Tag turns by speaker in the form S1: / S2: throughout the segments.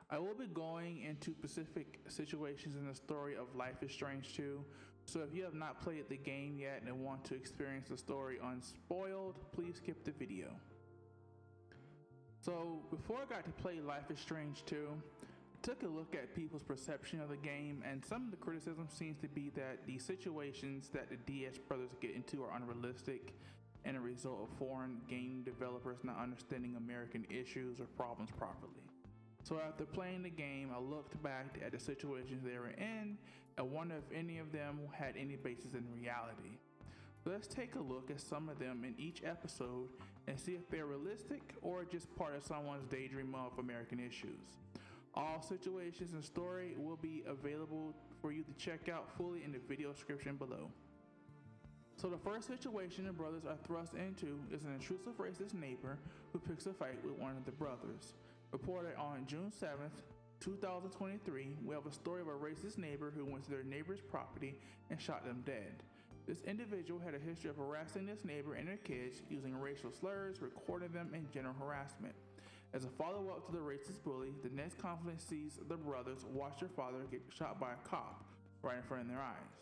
S1: I will be going into specific situations in the story of Life is Strange 2, so if you have not played the game yet and want to experience the story unspoiled, please skip the video. So before I got to play Life is Strange 2, I took a look at people's perception of the game, and some of the criticism seems to be that the situations that the Diaz brothers get into are unrealistic and a result of foreign game developers not understanding American issues or problems properly. So after playing the game, I looked back at the situations they were in and wondered if any of them had any basis in reality. So let's take a look at some of them in each episode and see if they're realistic or just part of someone's daydream of American issues. All situations and story will be available for you to check out fully in the video description below. So the first situation the brothers are thrust into is an intrusive racist neighbor who picks a fight with one of the brothers. Reported on June 7th, 2023, we have a story of a racist neighbor who went to their neighbor's property and shot them dead. This individual had a history of harassing this neighbor and their kids using racial slurs, recording them, and general harassment. As a follow-up to the racist bully, the next conflict sees the brothers watch their father get shot by a cop right in front of their eyes.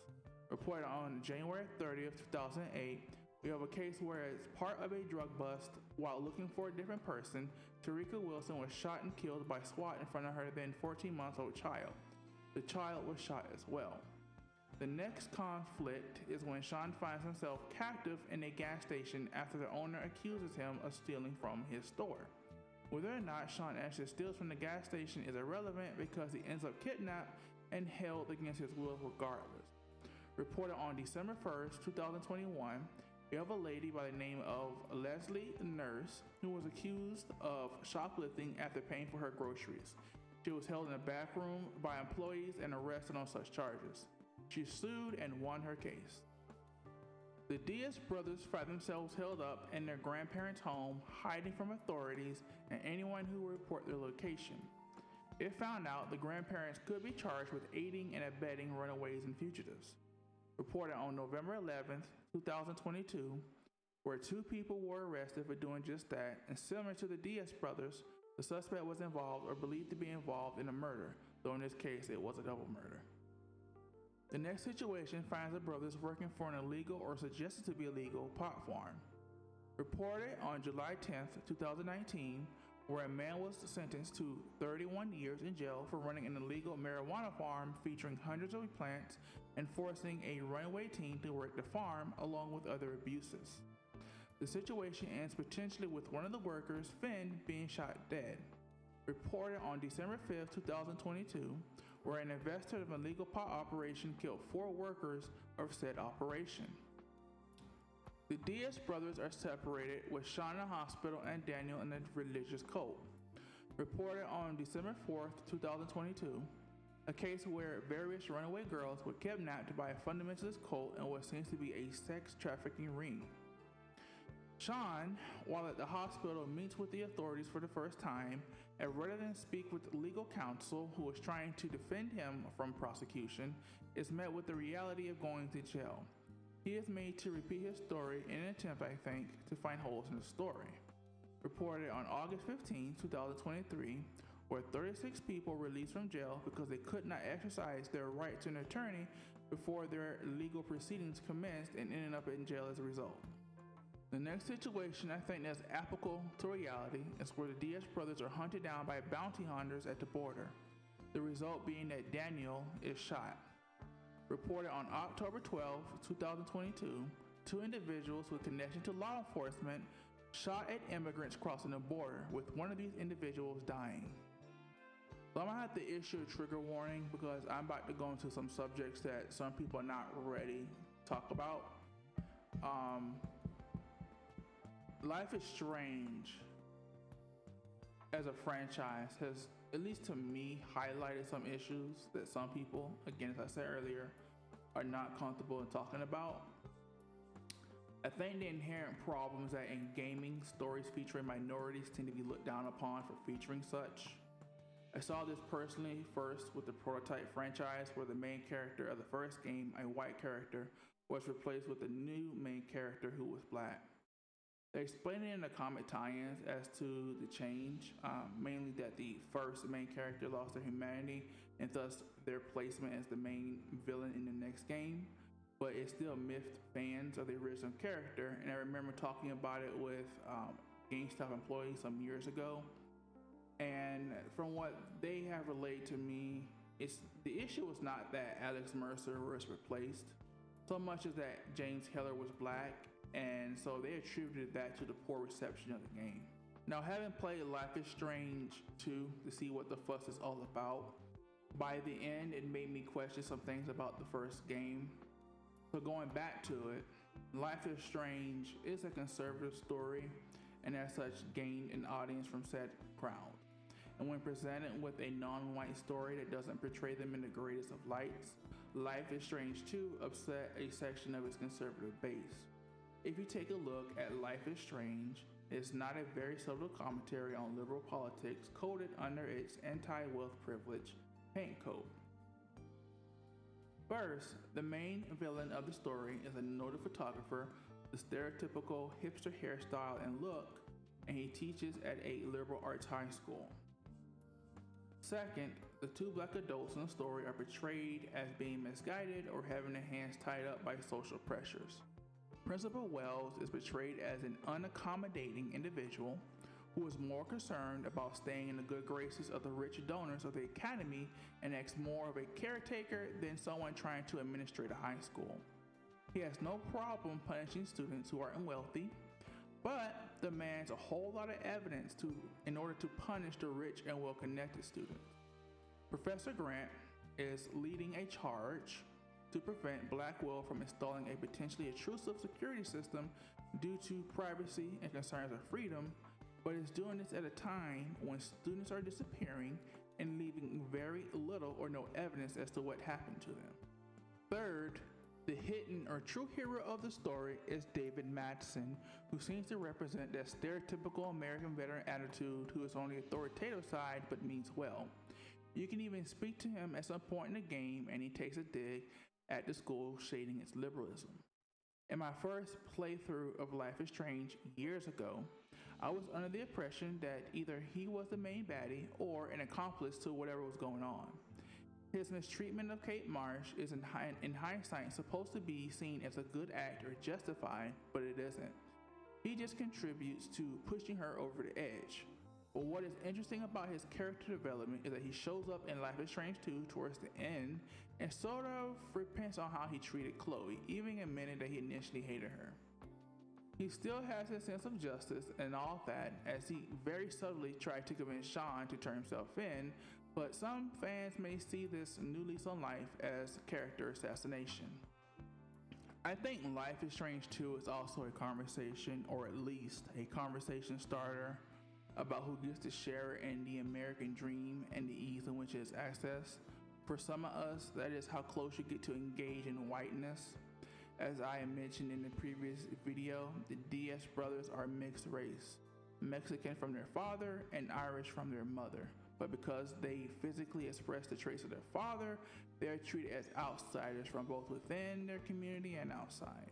S1: Reported on January 30th, 2008, we have a case where, as part of a drug bust, while looking for a different person, Tarika Wilson was shot and killed by SWAT in front of her then 14-month-old child. The child was shot as well. The next conflict is when Sean finds himself captive in a gas station after the owner accuses him of stealing from his store. Whether or not Sean actually steals from the gas station is irrelevant because he ends up kidnapped and held against his will regardless. Reported on December 1st, 2021, we have a lady by the name of Leslie Nurse who was accused of shoplifting after paying for her groceries. She was held in a back room by employees and arrested on such charges. She sued and won her case. The Diaz brothers find themselves held up in their grandparents' home, hiding from authorities and anyone who will report their location. If found out, the grandparents could be charged with aiding and abetting runaways and fugitives. Reported on November 11th, 2022, where two people were arrested for doing just that, and similar to the Diaz brothers, the suspect was involved or believed to be involved in a murder, though in this case it was a double murder. The next situation finds the brothers working for an illegal or suggested to be illegal pot farm. Reported on July 10th, 2019, where a man was sentenced to 31 years in jail for running an illegal marijuana farm featuring hundreds of plants and forcing a runaway teen to work the farm along with other abuses. The situation ends potentially with one of the workers, Finn, being shot dead. Reported on December 5th, 2022, where an investor of an illegal pot operation killed 4 workers of said operation. The Diaz brothers are separated, with Sean in a hospital and Daniel in a religious cult. Reported on December 4th, 2022, a case where various runaway girls were kidnapped by a fundamentalist cult and what seems to be a sex trafficking ring. Sean, while at the hospital, meets with the authorities for the first time, and rather than speak with legal counsel who is trying to defend him from prosecution, is met with the reality of going to jail. He is made to repeat his story in an attempt, I think, to find holes in the story. Reported on August 15, 2023, where 36 people were released from jail because they could not exercise their right to an attorney before their legal proceedings commenced and ended up in jail as a result. The next situation I think that's applicable to reality is where the Diaz brothers are hunted down by bounty hunters at the border, the result being that Daniel is shot. Reported on October 12, 2022, 2 individuals with connection to law enforcement shot at immigrants crossing the border, with one of these individuals dying. So I'm gonna have to issue a trigger warning because I'm about to go into some subjects that some people are not ready to talk about. Life is Strange as a franchise has, at least to me, highlighted some issues that some people, again, as I said earlier, are not comfortable in talking about. I think the inherent problem is that in gaming, stories featuring minorities tend to be looked down upon for featuring such. I saw this personally first with the Prototype franchise, where the main character of the first game, a white character, was replaced with a new main character who was black. They explain it in the comic tie-ins as to the change, mainly that the first main character lost their humanity and thus their placement as the main villain in the next game. But it still miffed fans of the original character, and I remember talking about it with GameStop employees some years ago. And from what they have relayed to me, it's the issue was not that Alex Mercer was replaced, so much as that James Heller was black, and so they attributed that to the poor reception of the game. Now, having played Life is Strange 2 to see what the fuss is all about, by the end it made me question some things about the first game. So going back to it, Life is Strange is a conservative story and as such gained an audience from said crowd. And when presented with a non-white story that doesn't portray them in the greatest of lights, Life is Strange 2 upset a section of its conservative base. If you take a look at Life is Strange, it's not a very subtle commentary on liberal politics coded under its anti-wealth privilege paint code. First, the main villain of the story is a noted photographer with a stereotypical hipster hairstyle and look, and he teaches at a liberal arts high school. Second, the two black adults in the story are portrayed as being misguided or having their hands tied up by social pressures. Principal Wells is portrayed as an unaccommodating individual who is more concerned about staying in the good graces of the rich donors of the academy and acts more of a caretaker than someone trying to administrate a high school. He has no problem punishing students who are unwealthy, but demands a whole lot of evidence in order to punish the rich and well-connected students. Professor Grant is leading a charge to prevent Blackwell from installing a potentially intrusive security system due to privacy and concerns of freedom, but is doing this at a time when students are disappearing and leaving very little or no evidence as to what happened to them. Third, the hidden or true hero of the story is David Madsen, who seems to represent that stereotypical American veteran attitude who is on the authoritative side but means well. You can even speak to him at some point in the game and he takes a dig at the school, shading its liberalism. In my first playthrough of Life is Strange years ago, I was under the impression that either he was the main baddie or an accomplice to whatever was going on. His mistreatment of Kate Marsh is in hindsight supposed to be seen as a good act or justified, but it isn't. He just contributes to pushing her over the edge. But what is interesting about his character development is that he shows up in Life is Strange 2 towards the end and sort of repents on how he treated Chloe, even admitting that he initially hated her. He still has his sense of justice and all that, as he very subtly tried to convince Sean to turn himself in, but some fans may see this new lease on life as character assassination. I think Life is Strange 2 is also a conversation, or at least a conversation starter, about who gets to share in the American dream and the ease in which it is accessed. For some of us, that is how close you get to engage in whiteness. As I mentioned in the previous video, the Diaz brothers are mixed race, Mexican from their father and Irish from their mother. But because they physically express the traits of their father, they are treated as outsiders from both within their community and outside.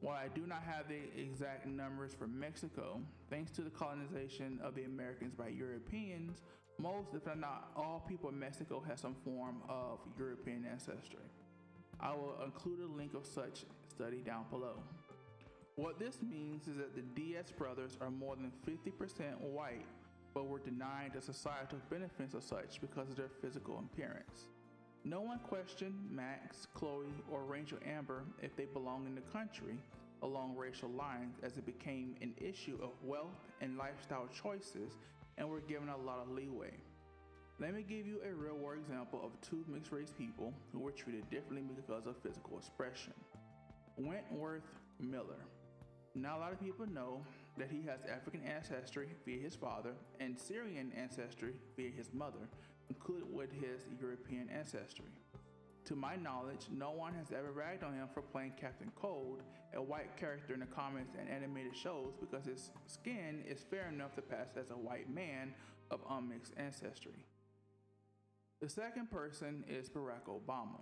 S1: While I do not have the exact numbers for Mexico, thanks to the colonization of the Americans by Europeans, most, if not all, people in Mexico have some form of European ancestry. I will include a link of such study down below. What this means is that the Diaz brothers are more than 50% white, but were denied the societal benefits of such because of their physical appearance. No one questioned Max, Chloe, or Rachel Amber if they belong in the country along racial lines, as it became an issue of wealth and lifestyle choices and were given a lot of leeway. Let me give you a real world example of two mixed race people who were treated differently because of physical expression. Wentworth Miller. Not a lot of people know that he has African ancestry via his father and Syrian ancestry via his mother, included with his European ancestry. To my knowledge, no one has ever ragged on him for playing Captain Cold, a white character in the comics and animated shows, because his skin is fair enough to pass as a white man of unmixed ancestry. The second person is Barack Obama,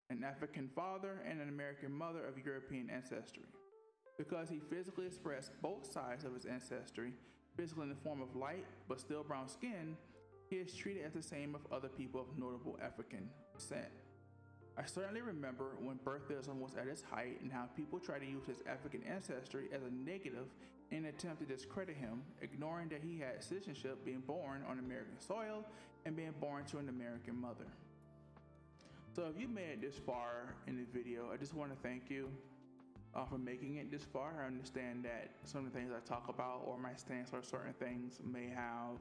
S1: an African father and an American mother of European ancestry. Because he physically expressed both sides of his ancestry, physically in the form of light but still brown skin, he is treated as the same of other people of notable African descent. I certainly remember when birtherism was at its height and how people tried to use his African ancestry as a negative in an attempt to discredit him, ignoring that he had citizenship, being born on American soil and being born to an American mother. So if you made it this far in the video, I just want to thank you for making it this far. I understand that some of the things I talk about or my stance on certain things may have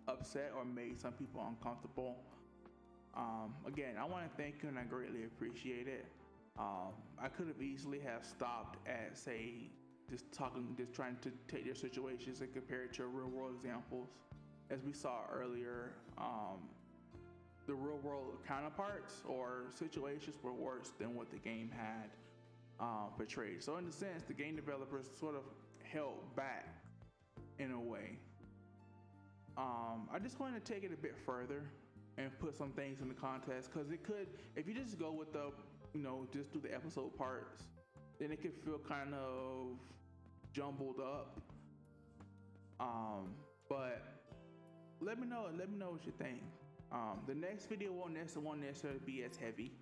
S1: upset or made some people uncomfortable. Again, I want to thank you and I greatly appreciate it. I could have easily have stopped at, say, just trying to take their situations and compare it to real world examples. As we saw earlier, the real world counterparts or situations were worse than what the game had portrayed. So in a sense, the game developers sort of held back in a way. I just wanted to take it a bit further and put some things in the context, because it could, if you just go with the, just do the episode parts, then it could feel kind of jumbled up. But let me know what you think. The next video won't necessarily be as heavy.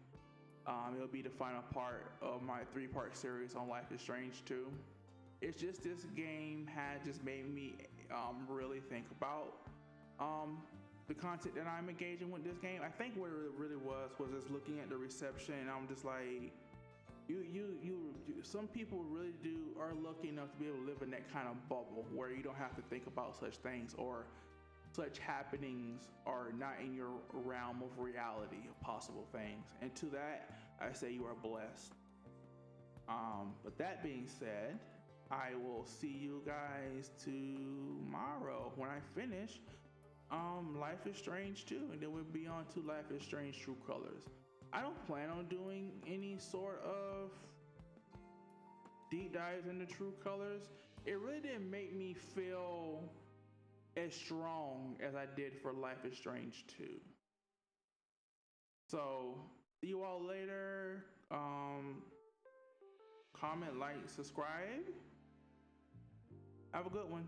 S1: It'll be the final part of my 3-part series on Life is Strange 2. It's just this game had just made me really think about the content that I'm engaging with this game. I think what it really was just looking at the reception, and I'm just like, some people really are lucky enough to be able to live in that kind of bubble where you don't have to think about such things, or such happenings are not in your realm of reality of possible things. And to that, I say you are blessed. But that being said, I will see you guys tomorrow when I finish Life is Strange 2, and then we'll be on to Life is Strange True Colors. I don't plan on doing any sort of deep dives into True Colors. It really didn't make me feel as strong as I did for Life is Strange 2. So, see you all later. Comment, like, subscribe. Have a good one.